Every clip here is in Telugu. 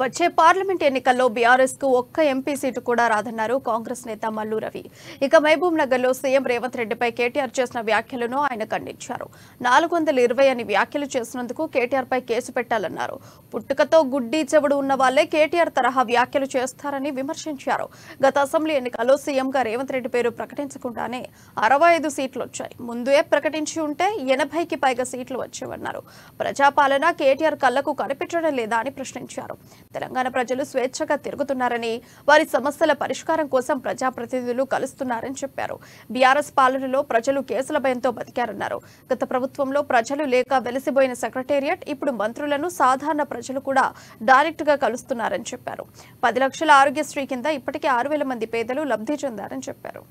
వచ్చే పార్లమెంట్ ఎన్నికల్లో బీఆర్ఎస్ కు ఒక్క ఎంపీ సీటు కూడా రాదన్నారు కాంగ్రెస్ నేత మల్లు రవి. ఇక మహబూబ్ నగర్ లో సీఎం రేవంత్ రెడ్డిపై కేటీఆర్ చేసిన వ్యాఖ్యలను ఆయన ఖండించారు. 420 అని వ్యాఖ్యలు చేసినందుకు కేటీఆర్ పై కేసు పెట్టాలన్నారు. పుట్టుకతో గుడ్డి చెవుడు ఉన్న వాళ్లే కేటీఆర్ తరహా వ్యాఖ్యలు చేస్తారని విమర్శించారు. గత అసెంబ్లీ ఎన్నికల్లో సీఎంగా రేవంత్ రెడ్డి పేరు ప్రకటించకుండానే 65 సీట్లు వచ్చాయి. ముందే ప్రకటించి ఉంటే 80కి పైగా సీట్లు వచ్చేవన్నారు. ప్రజాపాలన కేటీఆర్ కళ్లకు కనిపించడం లేదా అని ప్రశ్నించారు. తెలంగాణ ప్రజలు స్వేచ్ఛగా తిరుగుతున్నారని, వారి సమస్యల పరిష్కారం కోసం ప్రజాప్రతినిధులు కలుస్తున్నారని చెప్పారు. బీఆర్ఎస్ పాలనలో ప్రజలు కేసుల భయంతో బతికారన్నారు. గత ప్రభుత్వంలో ప్రజలు లేక వెలిసిపోయిన సెక్రటేరియట్ ఇప్పుడు మంత్రులను సాధారణ ప్రజలు కూడా డైరెక్ట్ గా కలుస్తున్నారని చెప్పారు. 10 లక్షల ఆరోగ్యశ్రీ కింద ఇప్పటికే 6,000 మంది పేదలు లబ్ధి చెందారని చెప్పారు.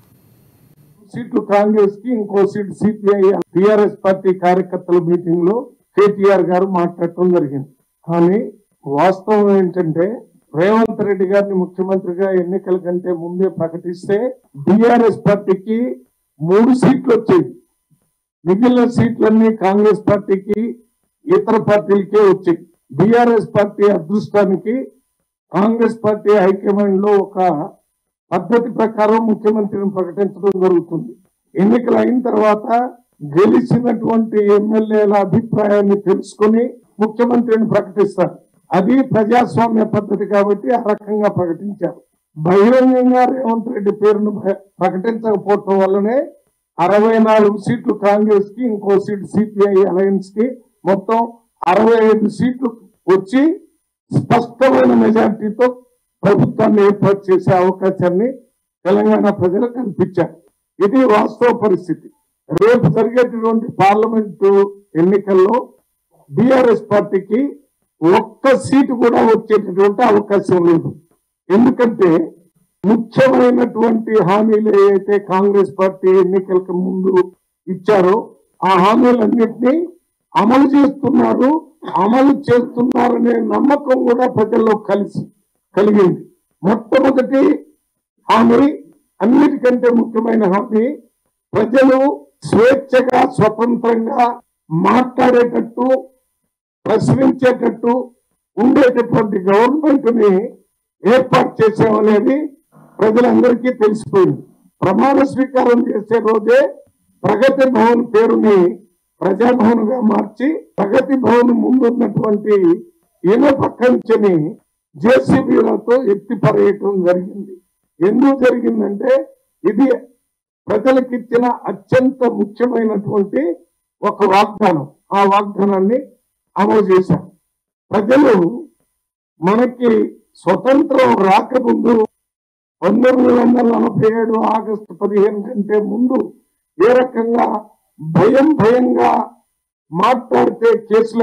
సీట్లు కాంగ్రెస్ కి, ఇంకో సీటు సిపిఐ. టిఆర్ఎస్ పార్టీ కార్యకర్తల మీటింగ్ లో కేటీఆర్ గారు మాట్లాడటం జరిగింది. కానీ వాస్తవం ఏంటంటే, రేవంత్ రెడ్డి గారిని ముఖ్యమంత్రిగా ఎన్నికల కంటే ముందే ప్రకటిస్తే బీఆర్ఎస్ పార్టీకి 3 సీట్లు వచ్చాయి. మిగిలిన సీట్లన్నీ కాంగ్రెస్ పార్టీకి, ఇతర పార్టీలకే వచ్చాయి. బీఆర్ఎస్ పార్టీ అదృష్టానికి కాంగ్రెస్ పార్టీ హైకమాండ్ లో ఒక పద్ధతి ప్రకారం ముఖ్యమంత్రిని ప్రకటించడం జరుగుతుంది. ఎన్నికలు అయిన తర్వాత గెలిచినటువంటి ఎమ్మెల్యేల అభిప్రాయాన్ని తెలుసుకుని ముఖ్యమంత్రిని ప్రకటిస్తారు. అది ప్రజాస్వామ్య పద్ధతి కాబట్టి ఆ రకంగా ప్రకటించారు. బహిరంగంగా రేవంత్ రెడ్డి పేరును ప్రకటించకపోవటం వల్లనే 64 సీట్లు కాంగ్రెస్ కి, ఇంకో సీటు సిపిఐ అలయన్స్ కి, మొత్తం 65 సీట్లు వచ్చి స్పష్టమైన మెజార్టీతో ప్రభుత్వాన్ని ఏర్పాటు చేసే అవకాశాన్ని తెలంగాణ ప్రజలు కల్పించారు. ఇది వాస్తవ పరిస్థితి. రేపు జరిగేటటువంటి పార్లమెంటు ఎన్నికల్లో బీఆర్ఎస్ పార్టీకి ఒక్క సీటు కూడా వచ్చేటటువంటి అవకాశం లేదు. ఎందుకంటే ముఖ్యమైనటువంటి హామీలు ఏవైతే కాంగ్రెస్ పార్టీ ఎన్నికలకు ముందు ఇచ్చారో ఆ హామీలన్నింటినీ అమలు చేస్తున్నారనే నమ్మకం కూడా ప్రజల్లో కలిగింది. మొట్టమొదటి హామీ, అన్నిటికంటే ముఖ్యమైన హామీ, ప్రజలు స్వేచ్ఛగా స్వతంత్రంగా మాట్లాడేటట్టు, ప్రశ్నించేటట్టు ఉండేటటువంటి గవర్నమెంట్ ని ఏర్పాటు చేసామనేది ప్రజలందరికీ తెలిసిపోయింది. ప్రమాణ స్వీకారం చేసే రోజే ప్రగతి భవన్ పేరుని ప్రజాభవన్ గా మార్చి, ప్రగతి భవన్ ముందున్నటువంటి ఇనుప కంచెని జేసీబీలతో ఎత్తి పరేయటం జరిగింది. ఎందుకు జరిగిందంటే, ఇది ప్రజలకిచ్చిన అత్యంత ముఖ్యమైనటువంటి ఒక వాగ్దానం. ఆ వాగ్దానాన్ని అమలు చేశారు. ప్రజలు మనకి స్వతంత్రం రాకముందు 1947 ఆగస్టు 15 కంటే ముందు ఏ రకంగా భయంగా మాట్లాడితే కేసులు